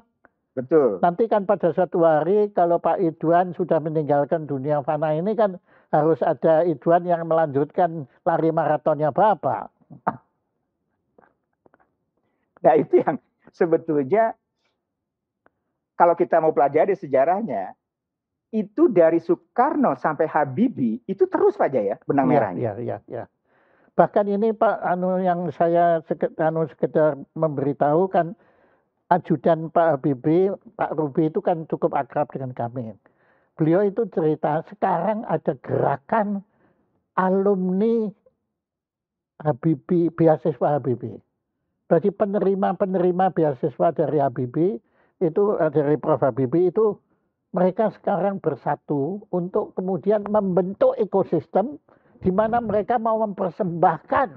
Betul. Nanti kan pada suatu hari kalau Pak Idwan sudah meninggalkan dunia fana ini kan harus ada Idwan yang melanjutkan lari maratonnya Bapak. Nah itu yang sebetulnya kalau kita mau pelajari sejarahnya, itu dari Soekarno sampai Habibie itu terus Pak Jaya benang merahnya. Iya. Bahkan ini Pak yang saya sekedar memberitahu kan ajudan Pak Habibie, Pak Rubi itu kan cukup akrab dengan kami. Beliau itu cerita sekarang ada gerakan alumni Habibie, beasiswa Habibie. Bagi penerima beasiswa dari Habibie itu dari Prof. Habibie itu mereka sekarang bersatu untuk kemudian membentuk ekosistem di mana mereka mau mempersembahkan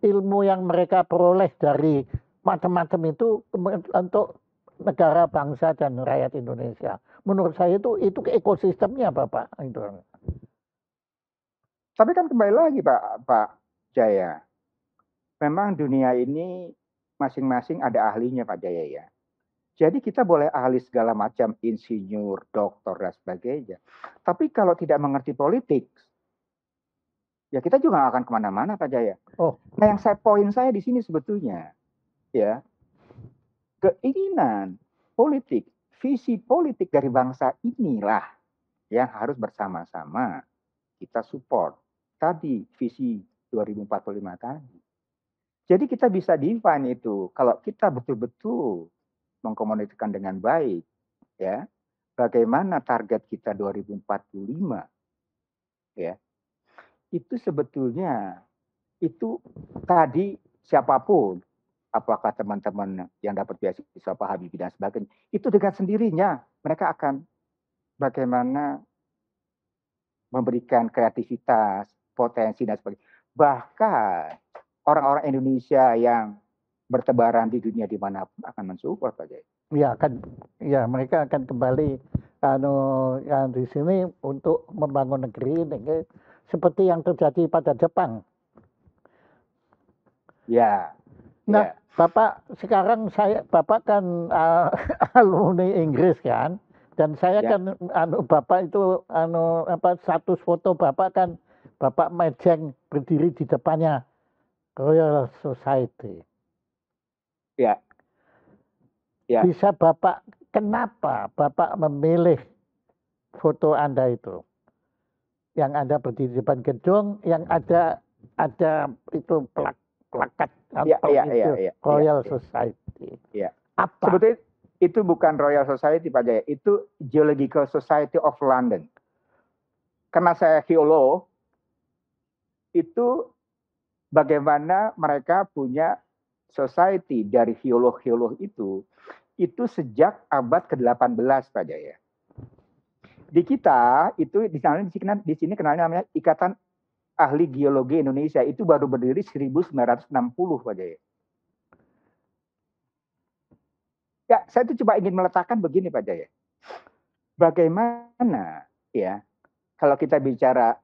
ilmu yang mereka peroleh dari macam-macam itu untuk negara, bangsa, dan rakyat Indonesia. Menurut saya itu ekosistemnya, Bapak. Itu. Tapi kan kembali lagi Pak Jaya, memang dunia ini masing-masing ada ahlinya Pak Jaya ya. Jadi kita boleh ahli segala macam, insinyur, doktor, dan sebagainya. Tapi kalau tidak mengerti politik, ya kita juga nggak akan kemana-mana Pak Jaya. Oh. Nah poin saya di sini sebetulnya, ya keinginan politik, visi politik dari bangsa inilah yang harus bersama-sama kita support. Tadi visi 2045 tadi. Jadi kita bisa define itu kalau kita betul-betul mengkomunikasikan dengan baik, ya bagaimana target kita 2045, ya itu sebetulnya itu tadi siapapun, apakah teman-teman yang dapat beasiswa Pak Habibie dan sebagainya, itu dengan sendirinya mereka akan bagaimana memberikan kreativitas, potensi dan sebagainya. Bahkan orang-orang Indonesia yang bertebaran di dunia dimanapun akan mensupport Pak Jaya. Ya mereka akan kembali di sini untuk membangun negeri ini seperti yang terjadi pada Jepang. Ya. Nah, ya. Bapak sekarang Bapak kan alumni Inggris kan, dan saya kan Bapak itu status foto Bapak kan Bapak mejeng berdiri di depannya Royal Society. Ya. Bisa kenapa Bapak memilih foto Anda itu? Yang Anda berdiri di depan gedung, yang ada itu plakat Royal Society. Ya. Apa? Sebetulnya itu bukan Royal Society Pak Jaya, itu Geological Society of London. Karena saya geolog, itu bagaimana mereka punya society dari geolog-geolog itu sejak abad ke-18 Pak Jaya. Di kita itu di sini kenalnya namanya Ikatan Ahli Geologi Indonesia, itu baru berdiri 1960 Pak Jaya. Ya, saya itu coba ingin meletakkan begini Pak Jaya. Bagaimana ya kalau kita bicara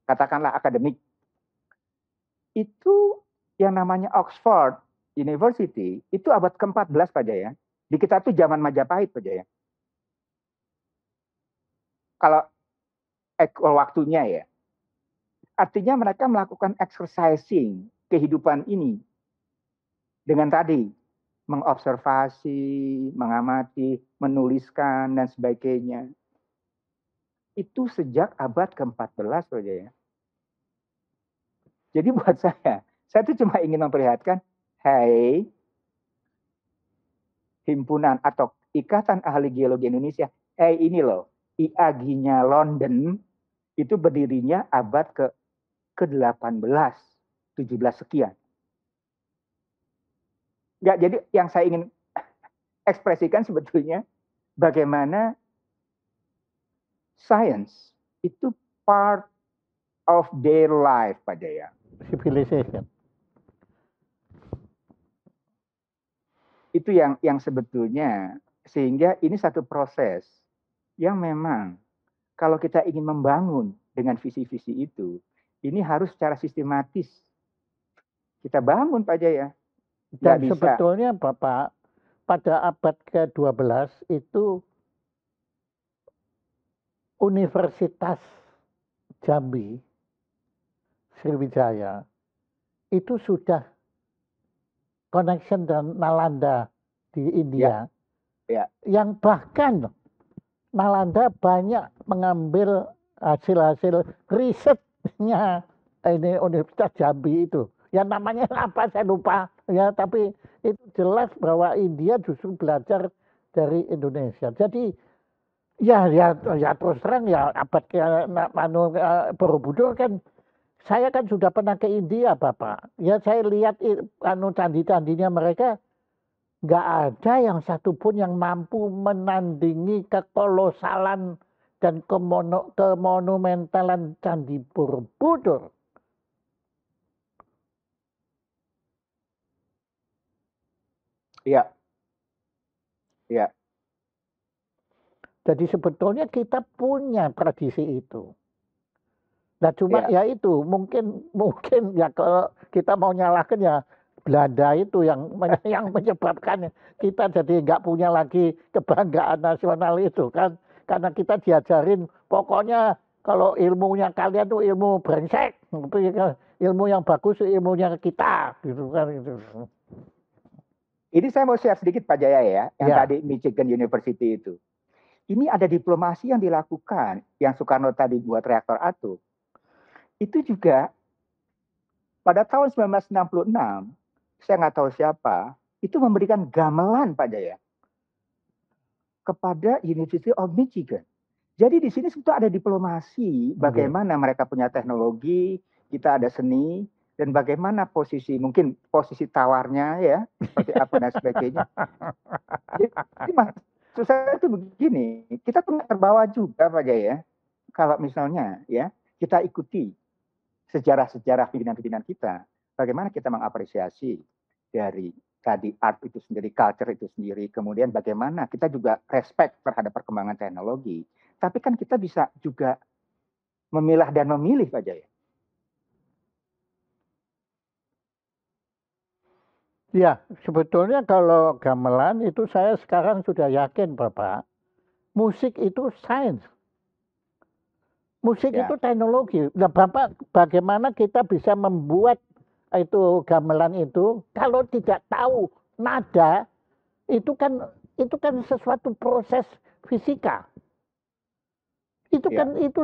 katakanlah akademik, itu yang namanya Oxford University itu abad ke-14 Pak Jaya. Di kita tuh zaman Majapahit Pak Jaya. Kalau waktunya ya. Artinya mereka melakukan exercising kehidupan ini dengan tadi mengobservasi, mengamati, menuliskan dan sebagainya. Itu sejak abad ke-14 Pak Jaya. Jadi buat saya tuh cuma ingin memperlihatkan, hey, himpunan atau Ikatan Ahli Geologi Indonesia, ini loh, IAGI-nya London itu berdirinya abad ke-18, 17 sekian. Nggak, jadi yang saya ingin ekspresikan sebetulnya bagaimana science itu part of their life Pak Jaya. Civilization. Itu yang sebetulnya sehingga ini satu proses yang memang kalau kita ingin membangun dengan visi-visi itu, ini harus secara sistematis kita bangun Pak Jaya. Dan sebetulnya Bapak pada abad ke-12 itu Universitas Jambi Sriwijaya itu sudah connection dan Nalanda di India. Yang bahkan Nalanda banyak mengambil hasil-hasil risetnya ini Universitas Jambi itu. Yang namanya apa saya lupa ya, tapi itu jelas bahwa India justru belajar dari Indonesia. Jadi ya terus terang ya abad ke Borobudur kan saya kan sudah pernah ke India Bapak. Ya saya lihat candi-candinya mereka nggak ada yang satupun yang mampu menandingi kekolosalan dan kemonumentalan Candi Borobudur. Iya. Iya. Jadi sebetulnya kita punya tradisi itu. Nah cuma Iya. ya itu mungkin ya kalau kita mau nyalahkan ya Belanda itu yang menyebabkan kita jadi nggak punya lagi kebanggaan nasional itu kan, karena kita diajarin pokoknya kalau ilmunya kalian tuh ilmu brengsek, ilmu yang bagus ilmunya kita gitu kan itu. Ini saya mau share sedikit Pak Jaya ya, yang Ya. tadi Michigan University itu. Ini ada diplomasi yang dilakukan, yang Soekarno tadi buat reaktor atom. Itu juga pada tahun 1966, saya nggak tahu siapa, itu memberikan gamelan Pak Jaya kepada University of Michigan. Jadi di sini sebetulnya ada diplomasi, bagaimana mereka punya teknologi, kita ada seni, dan bagaimana mungkin posisi tawarnya ya, seperti apa dan sebagainya. Jadi maksud saya itu begini, kita tuh terbawa juga Pak Jaya, kalau misalnya ya kita ikuti sejarah-sejarah pimpinan-pimpinan kita, bagaimana kita mengapresiasi dari tadi art itu sendiri, culture itu sendiri, kemudian bagaimana kita juga respect terhadap perkembangan teknologi. Tapi kan kita bisa juga memilah dan memilih Pak Jaya. Ya, sebetulnya kalau gamelan itu saya sekarang sudah yakin Bapak, musik itu sains. Musik itu teknologi. Nah, Bapak, bagaimana kita bisa membuat itu gamelan itu kalau tidak tahu nada itu kan sesuatu proses fisika. Itu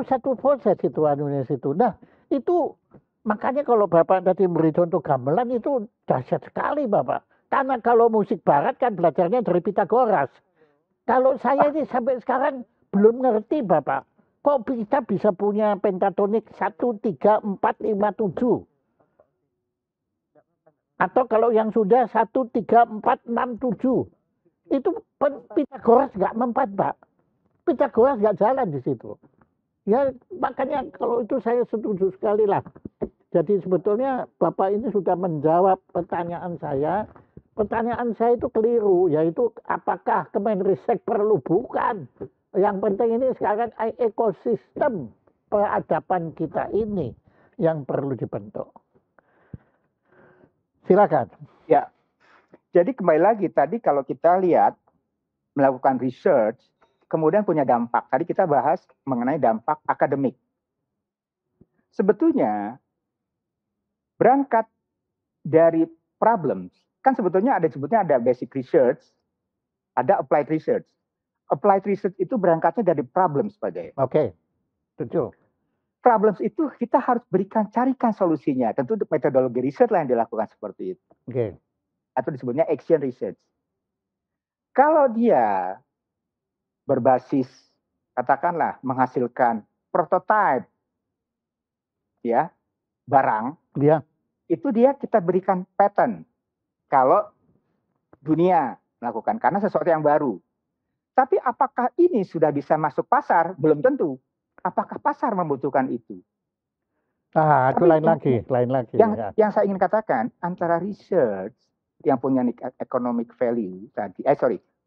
satu proses itu anunya situ. Nah, itu makanya kalau Bapak tadi memberi contoh gamelan itu dahsyat sekali Bapak. Karena kalau musik barat kan belajarnya dari Pitagoras. Kalau saya ini sampai sekarang belum ngerti Bapak. Kok kita bisa punya pentatonik 1, 3, 4, 5, 7. Atau kalau yang sudah 1, 3, 4, 6, 7. Itu Pitagoras nggak mempat Pak. Pitagoras nggak jalan di situ. Ya makanya kalau itu saya setuju sekali lah. Jadi sebetulnya Bapak ini sudah menjawab pertanyaan saya. Pertanyaan saya itu keliru, yaitu apakah Kemenristek perlu? Bukan. Yang penting ini sekarang ekosistem peradaban kita ini yang perlu dibentuk. Silakan. Ya, jadi kembali lagi tadi kalau kita lihat melakukan research, kemudian punya dampak. Tadi kita bahas mengenai dampak akademik. Sebetulnya berangkat dari problems, kan sebetulnya ada basic research, ada applied research. Applied research itu berangkatnya dari problems, Pak Jaya. Oke, setuju. Problems itu kita harus carikan solusinya. Tentu metodologi riset lah yang dilakukan seperti itu. Oke. Atau disebutnya action research. Kalau dia berbasis, katakanlah menghasilkan prototype, ya, barang, itu kita berikan patent. Kalau dunia melakukan, karena sesuatu yang baru. Tapi apakah ini sudah bisa masuk pasar? Belum tentu. Apakah pasar membutuhkan itu? Itu lain lagi. Yang saya ingin katakan, antara research yang punya economic value tadi,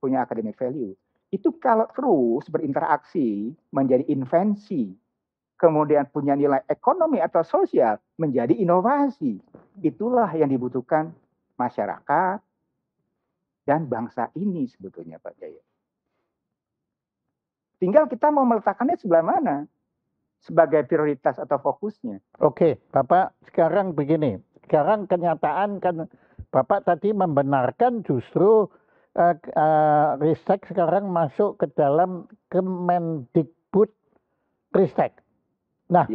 punya academic value, itu kalau terus berinteraksi menjadi invensi, kemudian punya nilai ekonomi atau sosial menjadi inovasi. Itulah yang dibutuhkan masyarakat dan bangsa ini sebetulnya Pak Jaya. Tinggal kita mau meletakkannya sebelah mana sebagai prioritas atau fokusnya. Oke, Bapak sekarang begini. Sekarang kenyataan kan Bapak tadi membenarkan justru Ristek sekarang masuk ke dalam Kemendikbud Ristek. Nah,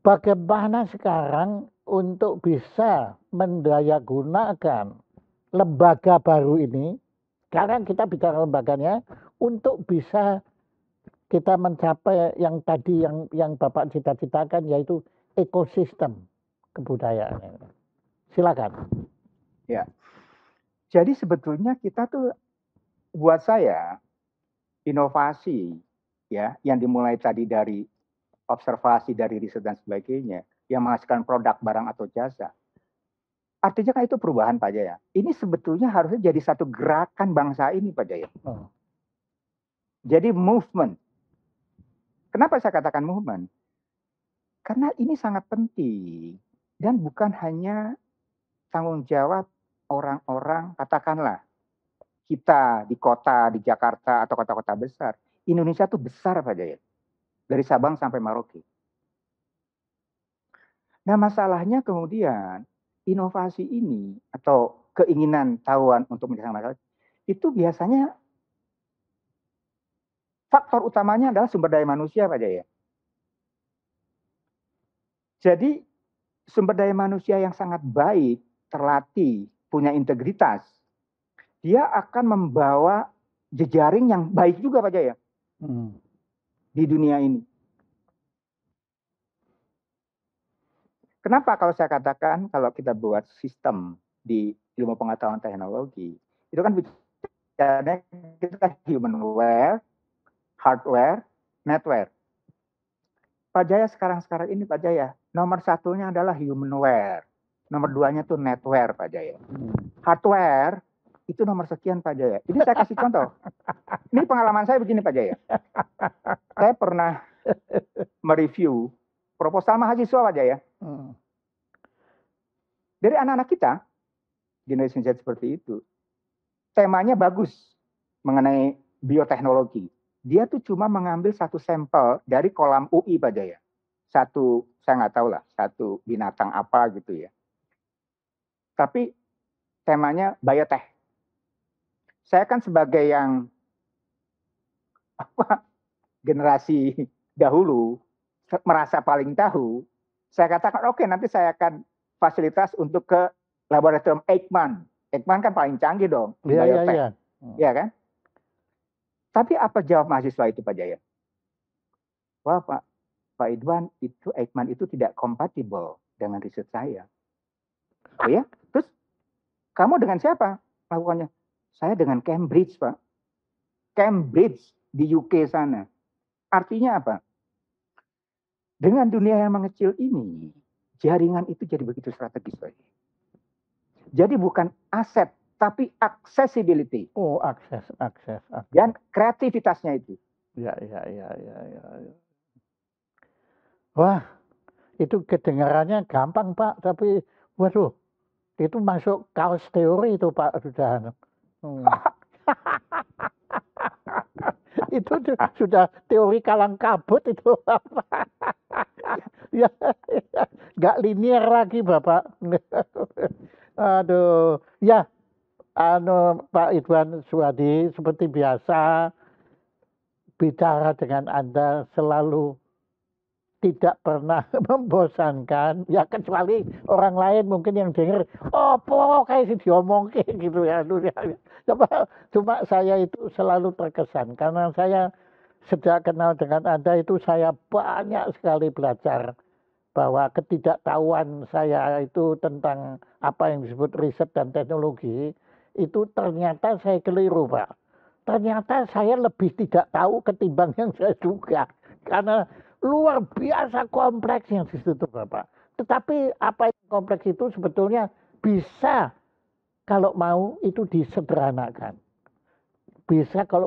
bagaimana sekarang untuk bisa mendayagunakan lembaga baru ini? Sekarang kita bicara lembaganya untuk bisa kita mencapai yang tadi yang Bapak cita-citakan yaitu ekosistem kebudayaan. Silakan. Ya. Jadi sebetulnya kita tuh, buat saya, inovasi ya yang dimulai tadi dari observasi, dari riset dan sebagainya, yang menghasilkan produk, barang atau jasa. Artinya kan itu perubahan Pak Jaya. Ini sebetulnya harusnya jadi satu gerakan bangsa ini Pak Jaya. Jadi movement. Kenapa saya katakan movement? Karena ini sangat penting. Dan bukan hanya tanggung jawab orang-orang, katakanlah, kita di kota, di Jakarta, atau kota-kota besar. Indonesia itu besar Pak Jaya. Dari Sabang sampai Merauke. Nah masalahnya kemudian, inovasi ini, atau keinginan tahuan untuk menyelesaikan masalah, itu biasanya faktor utamanya adalah sumber daya manusia Pak Jaya. Jadi sumber daya manusia yang sangat baik, terlatih, punya integritas, dia akan membawa jejaring yang baik juga Pak Jaya di dunia ini. Kenapa kalau saya katakan kalau kita buat sistem di ilmu pengetahuan teknologi, itu kan bicaranya kita humanware, hardware, netware. Pak Jaya sekarang ini Pak Jaya, nomor satunya adalah humanware. Nomor duanya tuh netware Pak Jaya. Hardware itu nomor sekian Pak Jaya. Ini saya kasih contoh. Ini pengalaman saya begini Pak Jaya. Saya pernah mereview proposal mahasiswa Pak Jaya. Dari anak-anak kita, generasi Z seperti itu, temanya bagus mengenai bioteknologi. Dia tuh cuma mengambil satu sampel dari kolam UI Pak Jaya. Satu, saya nggak tahu lah, satu binatang apa gitu ya. Tapi temanya biotech. Saya kan sebagai yang generasi dahulu merasa paling tahu, saya katakan oke, nanti saya akan fasilitas untuk ke laboratorium Eijkman. Eijkman kan paling canggih dong di biotech. Iya kan? Tapi apa jawab mahasiswa itu Pak Jaya? Wah Pak Idwan, itu Eijkman itu tidak kompatibel dengan riset saya. Oh ya? Terus kamu dengan siapa melakukannya? Saya dengan Cambridge, Pak. Cambridge di UK sana. Artinya apa? Dengan dunia yang mengecil ini, jaringan itu jadi begitu strategis, Pak. Jadi bukan aset, tapi accessibility. Oh, akses. Dan kreativitasnya itu. Ya. Wah, itu kedengarannya gampang, Pak. Tapi, waduh, itu masuk kaos teori itu, Pak. Itu sudah teori kalang kabut itu. Ya, nggak linear lagi, Bapak. Aduh, ya, Pak Idwan Suwadi, seperti biasa, bicara dengan Anda selalu tidak pernah membosankan, ya kecuali orang lain mungkin yang dengar, opo kayak si diomong kayak gitu ya. Cuma saya itu selalu terkesan karena saya sejak kenal dengan Anda itu saya banyak sekali belajar bahwa ketidaktahuan saya itu tentang apa yang disebut riset dan teknologi itu ternyata saya keliru, Pak. Ternyata saya lebih tidak tahu ketimbang yang saya duga karena luar biasa kompleksnya di situ Bapak. Tetapi apa yang kompleks itu sebetulnya bisa kalau mau itu disederhanakan. Bisa kalau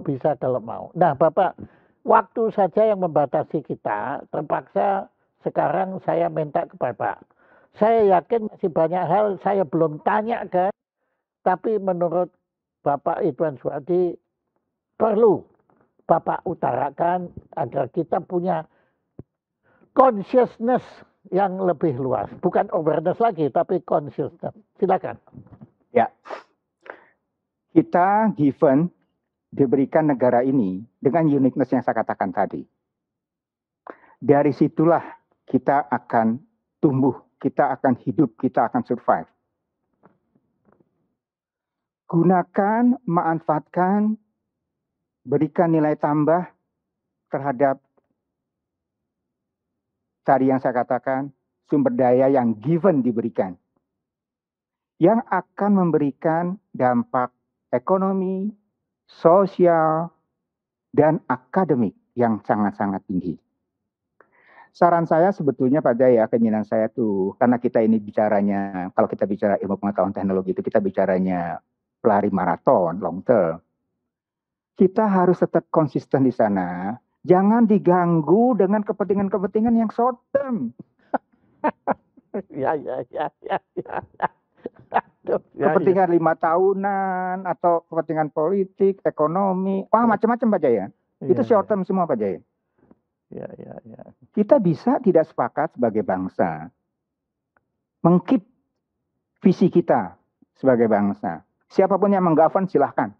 mau. Nah Bapak, waktu saja yang membatasi kita, terpaksa sekarang saya minta ke Bapak. Saya yakin masih banyak hal saya belum tanyakan, tapi menurut Bapak Idwan Suwadi perlu Bapak utarakan agar kita punya consciousness yang lebih luas. Bukan awareness lagi, tapi consciousness. Silakan. Ya, kita given diberikan negara ini dengan uniqueness yang saya katakan tadi. Dari situlah kita akan tumbuh, kita akan hidup, kita akan survive. Gunakan, manfaatkan, berikan nilai tambah terhadap tadi yang saya katakan, sumber daya yang given diberikan. yang akan memberikan dampak ekonomi, sosial, dan akademik yang sangat-sangat tinggi. Saran saya sebetulnya Pak Jaya, keinginan saya tuh, karena kita ini bicaranya, kalau kita bicara ilmu pengetahuan teknologi itu kita bicaranya pelari maraton, long term. Kita harus tetap konsisten di sana. Jangan diganggu dengan kepentingan-kepentingan yang short term. Ya. Kepentingan 5 tahunan atau kepentingan politik, ekonomi, macam-macam Pak Jaya. Itu short term semua Pak Jaya. Ya. Kita bisa tidak sepakat sebagai bangsa mengkeep visi kita sebagai bangsa. Siapapun yang menggovern silahkan.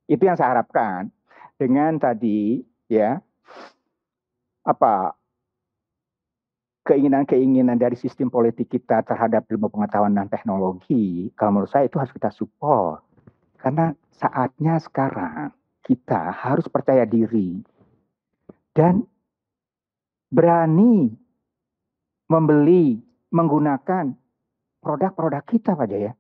Itu yang saya harapkan dengan tadi ya keinginan-keinginan dari sistem politik kita terhadap ilmu pengetahuan dan teknologi. Kalau menurut saya itu harus kita support. Karena saatnya sekarang kita harus percaya diri dan berani membeli, menggunakan produk-produk kita Pak Jaya.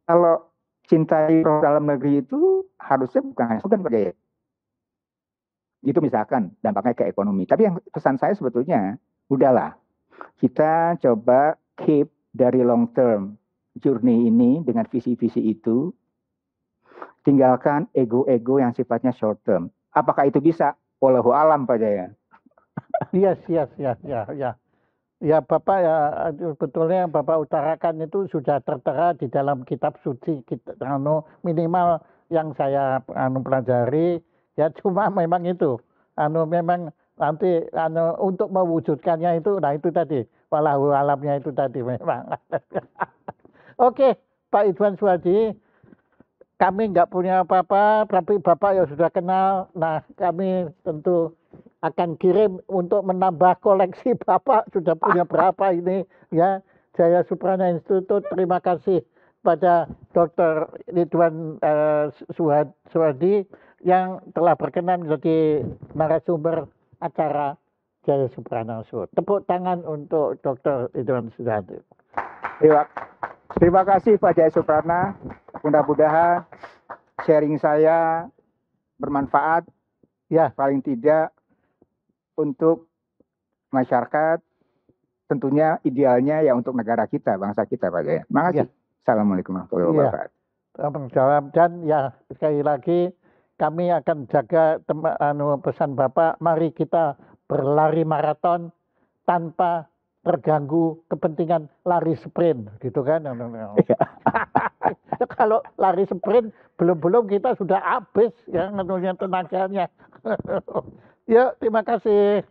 Kalau cintai produk dalam negeri itu harusnya bukan hanya slogan Pak Jaya. Itu misalkan dampaknya ke ekonomi. Tapi yang pesan saya sebetulnya, udahlah kita coba keep dari long term journey ini dengan visi-visi itu. Tinggalkan ego-ego yang sifatnya short term. Apakah itu bisa? Wallahu alam Pak Jaya. Yes. Ya Bapak ya betulnya yang Bapak utarakan itu sudah tertera di dalam kitab suci kita, minimal yang saya pelajari ya cuma memang itu memang nanti untuk mewujudkannya itu itu tadi wallahu alamnya itu tadi memang. Oke Pak Idwan Suwadi, kami nggak punya apa-apa, tapi Bapak ya sudah kenal. Nah, kami tentu akan kirim untuk menambah koleksi Bapak. Sudah punya berapa ini ya. Jaya Suprana Institute, terima kasih pada Dr. Ridwan Suwadi yang telah berkenan menjadi narasumber acara Jaya Suprana Institute. Tepuk tangan untuk Dr. Ridwan Suwadi. Terima kasih Pak Jaya Suprana. Mudah-mudahan sharing saya bermanfaat ya paling tidak untuk masyarakat, tentunya idealnya ya untuk negara kita, bangsa kita Pak Jaya. Terima kasih. Assalamualaikum warahmatullahi wabarakatuh. Dan ya sekali lagi kami akan jaga pesan Bapak, mari kita berlari maraton tanpa terganggu kepentingan lari sprint gitu kan. Kalau lari sprint belum kita sudah habis ya tenaganya. Ya terima kasih.